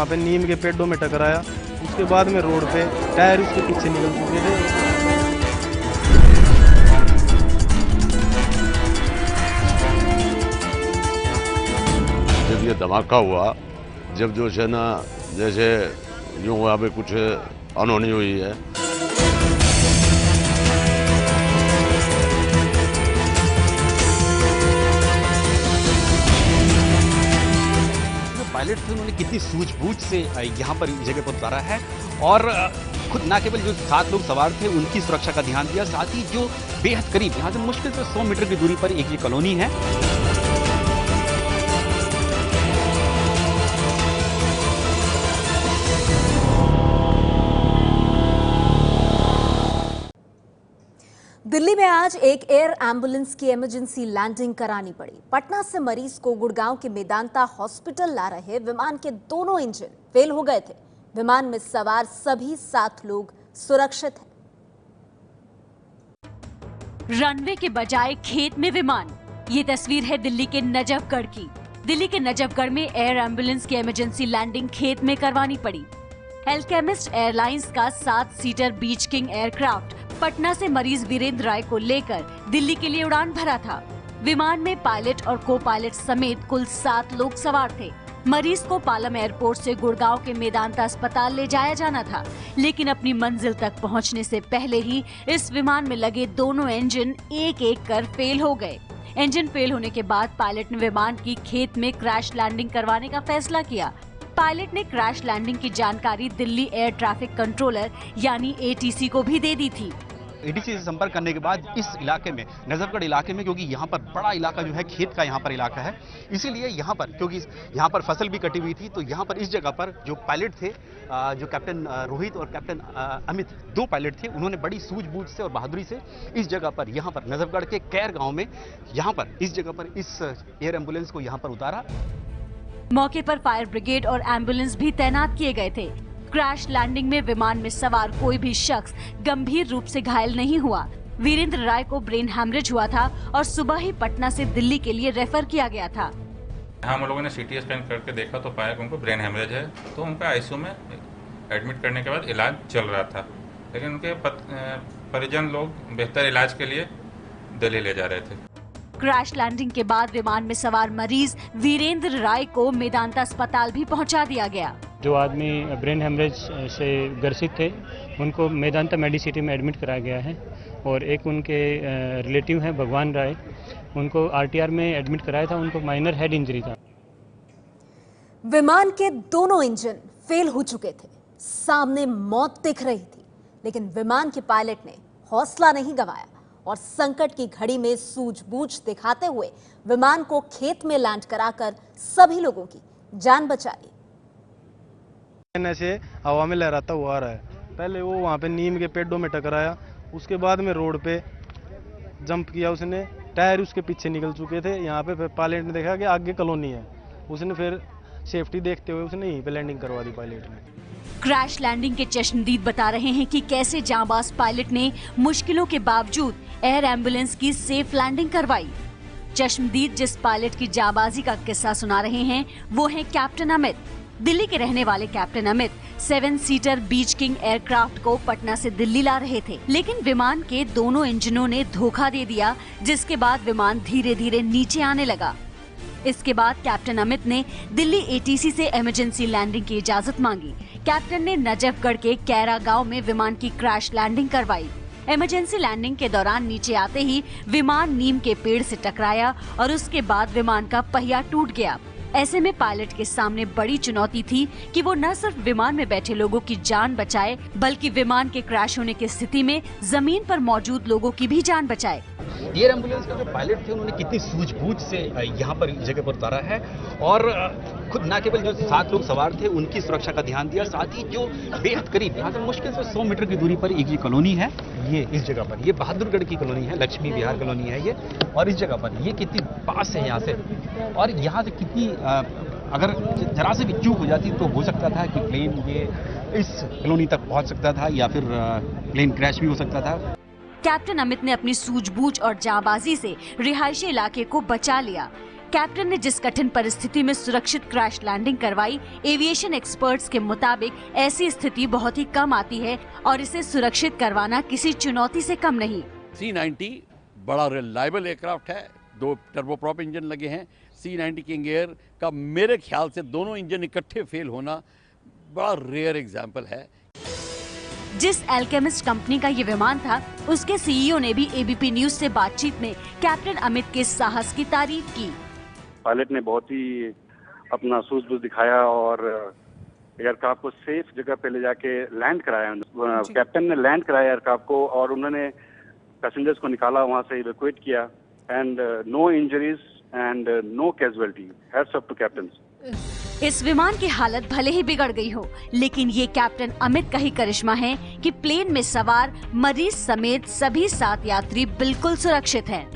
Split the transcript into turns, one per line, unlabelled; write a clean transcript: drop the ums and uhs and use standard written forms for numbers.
वहाँ पे नीम के पेड़ों में टकराया। उसके बाद में रोड पे टायर उसके पीछे निकल चुके थे।
जब ये धमाका हुआ, जब जो है ना जैसे यूँ वहाँ पे कुछ अनहोनी हुई है।
पायलट थे उन्होंने कितनी सूझबूझ से यहाँ पर इस जगह पर उतारा है और खुद ना केवल जो 7 लोग सवार थे उनकी सुरक्षा का ध्यान दिया, साथ ही जो बेहद करीब यहाँ से मुश्किल से 100 मीटर की दूरी पर एक ये कॉलोनी है।
दिल्ली में आज एक एयर एम्बुलेंस की इमरजेंसी लैंडिंग करानी पड़ी। पटना से मरीज को गुड़गांव के मेदांता हॉस्पिटल ला रहे विमान के दोनों इंजन फेल हो गए थे। विमान में सवार सभी 7 लोग सुरक्षित हैं।
रनवे के बजाय खेत में विमान, ये तस्वीर है दिल्ली के नजफगढ़ की। दिल्ली के नजफगढ़ में एयर एम्बुलेंस की इमरजेंसी लैंडिंग खेत में करवानी पड़ी। एल्केमिस्ट एयरलाइंस का 7 सीटर बीच किंग एयरक्राफ्ट पटना से मरीज वीरेंद्र राय को लेकर दिल्ली के लिए उड़ान भरा था। विमान में पायलट और को पायलट समेत कुल 7 लोग सवार थे। मरीज को पालम एयरपोर्ट से गुड़गांव के मेदांता अस्पताल ले जाया जाना था, लेकिन अपनी मंजिल तक पहुंचने से पहले ही इस विमान में लगे दोनों इंजन एक एक कर फेल हो गए। इंजन फेल होने के बाद पायलट ने विमान की खेत में क्रैश लैंडिंग करवाने का फैसला किया। पायलट ने क्रैश लैंडिंग की जानकारी दिल्ली एयर ट्रैफिक कंट्रोलर यानी ATC को भी दे दी थी।
ATC से संपर्क करने के बाद इस इलाके में, नजफगढ़ इलाके में, क्योंकि यहाँ पर बड़ा इलाका जो है खेत का यहाँ पर इलाका है, इसीलिए यहाँ पर क्योंकि यहाँ पर फसल भी कटी हुई थी, तो यहाँ पर इस जगह पर जो पायलट थे, जो कैप्टन रोहित और कैप्टन अमित, 2 पायलट थे, उन्होंने बड़ी सूझबूझ से और बहादुरी से इस जगह पर, यहाँ पर नजफगढ़ के कैर गाँव में, यहाँ पर इस जगह पर इस एयर एम्बुलेंस को यहाँ पर उतारा।
मौके पर फायर ब्रिगेड और एम्बुलेंस भी तैनात किए गए थे। क्रैश लैंडिंग में विमान में सवार कोई भी शख्स गंभीर रूप से घायल नहीं हुआ। वीरेंद्र राय को ब्रेन हैमरेज हुआ था और सुबह ही पटना से दिल्ली के लिए रेफर किया गया था।
हम लोगों ने CT स्कैन करके देखा तो पाया कि उनको ब्रेन हैमरेज है, तो उनका ICU में एडमिट करने के बाद इलाज चल रहा था, लेकिन उनके परिजन लोग बेहतर इलाज के लिए दिल्ली ले जा रहे थे।
क्रैश लैंडिंग के बाद विमान में सवार मरीज वीरेंद्र राय को मेदांता अस्पताल भी पहुंचा दिया गया।
जो आदमी ब्रेन हेमरेज से ग्रसित थे उनको मेदांता मेडिसिटी में एडमिट कराया गया है और एक उनके रिलेटिव हैं भगवान राय, उनको RTR में एडमिट कराया था, उनको माइनर हेड इंजरी था।
विमान के दोनों इंजन फेल हो चुके थे, सामने मौत दिख रही थी, लेकिन विमान के पायलट ने हौसला नहीं गंवाया और संकट की घड़ी में सूझबूझ दिखाते हुए विमान को खेत में लैंड कराकर सभी लोगों की जान बचा ली।
ऐसे हवा में लहराता हुआ आ रहा है। पहले वो वहाँ पे नीम के पेड़ों में टकराया, उसके बाद में रोड पे जंप किया उसने, टायर उसके पीछे निकल चुके थे। यहाँ पे पायलट ने देखा कि आगे कॉलोनी है, उसने फिर सेफ्टी देखते हुए उसने यहीं पे लैंडिंग करवा दी पायलट ने।
क्रैश लैंडिंग के चश्मदीद बता रहे हैं कि कैसे जांबाज पायलट ने मुश्किलों के बावजूद एयर एम्बुलेंस की सेफ लैंडिंग करवाई। चश्मदीद जिस पायलट की जांबाजी का किस्सा सुना रहे हैं वो है कैप्टन अमित। दिल्ली के रहने वाले कैप्टन अमित 7 सीटर बीच किंग एयरक्राफ्ट को पटना से दिल्ली ला रहे थे, लेकिन विमान के दोनों इंजनों ने धोखा दे दिया, जिसके बाद विमान धीरे धीरे नीचे आने लगा। इसके बाद कैप्टन अमित ने दिल्ली ATC से इमरजेंसी लैंडिंग की इजाजत मांगी। कैप्टन ने नजफगढ़ के कैरा गांव में विमान की क्रैश लैंडिंग करवाई। इमरजेंसी लैंडिंग के दौरान नीचे आते ही विमान नीम के पेड़ से टकराया और उसके बाद विमान का पहिया टूट गया। ऐसे में पायलट के सामने बड़ी चुनौती थी कि वो न सिर्फ विमान में बैठे लोगों की जान बचाए, बल्कि विमान के क्रैश होने की स्थिति में जमीन पर मौजूद लोगों की भी जान बचाए।
एयर एम्बुलेंस के जो पायलट थे उन्होंने कितनी सूझबूझ से यहाँ पर इस जगह पर उतारा है और खुद ना केवल जो 7 लोग सवार थे उनकी सुरक्षा का ध्यान दिया, साथ ही जो बेहद करीब यहाँ से मुश्किल से 100 मीटर की दूरी पर एक ये कॉलोनी है, ये इस जगह पर, ये बहादुरगढ़ की कॉलोनी है, लक्ष्मी विहार कॉलोनी है ये, और इस जगह पर ये कितनी पास है यहाँ से, और यहाँ से कितनी अगर जरा से भी चूक हो जाती तो हो सकता था कि प्लेन ये इस कॉलोनी तक पहुँच सकता था या फिर प्लेन क्रैश भी हो सकता था।
कैप्टन अमित ने अपनी सूझबूझ और जांबाजी से रिहायशी इलाके को बचा लिया। कैप्टन ने जिस कठिन परिस्थिति में सुरक्षित क्रैश लैंडिंग करवाई, एविएशन एक्सपर्ट्स के मुताबिक ऐसी स्थिति बहुत ही कम आती है और इसे सुरक्षित करवाना किसी चुनौती से कम नहीं।
C-90 बड़ा रिलायबल एयरक्राफ्ट है, 2 टर्बोप्रॉप इंजन लगे हैं। C-90 किंग एयर का मेरे ख्याल से दोनों इंजन इकट्ठे फेल होना बड़ा रेयर एग्जाम्पल है।
जिस एल्केमिस्ट कंपनी का ये विमान था, उसके सीईओ ने भी एबीपी न्यूज से बातचीत में कैप्टन अमित के साहस की तारीफ की।
पायलट ने बहुत ही अपना सूझबूझ दिखाया और एयरक्राफ्ट को सेफ जगह पे ले जाके लैंड कराया। कैप्टन ने लैंड कराया एयरक्राफ्ट को और उन्होंने पैसेंजर्स को निकाला, वहां से इवैक्यूएट किया and no injuries and no casualty. Hats off to captain.
इस विमान की हालत भले ही बिगड़ गई हो, लेकिन ये कैप्टन अमित का ही करिश्मा है कि प्लेन में सवार मरीज समेत सभी 7 यात्री बिल्कुल सुरक्षित हैं।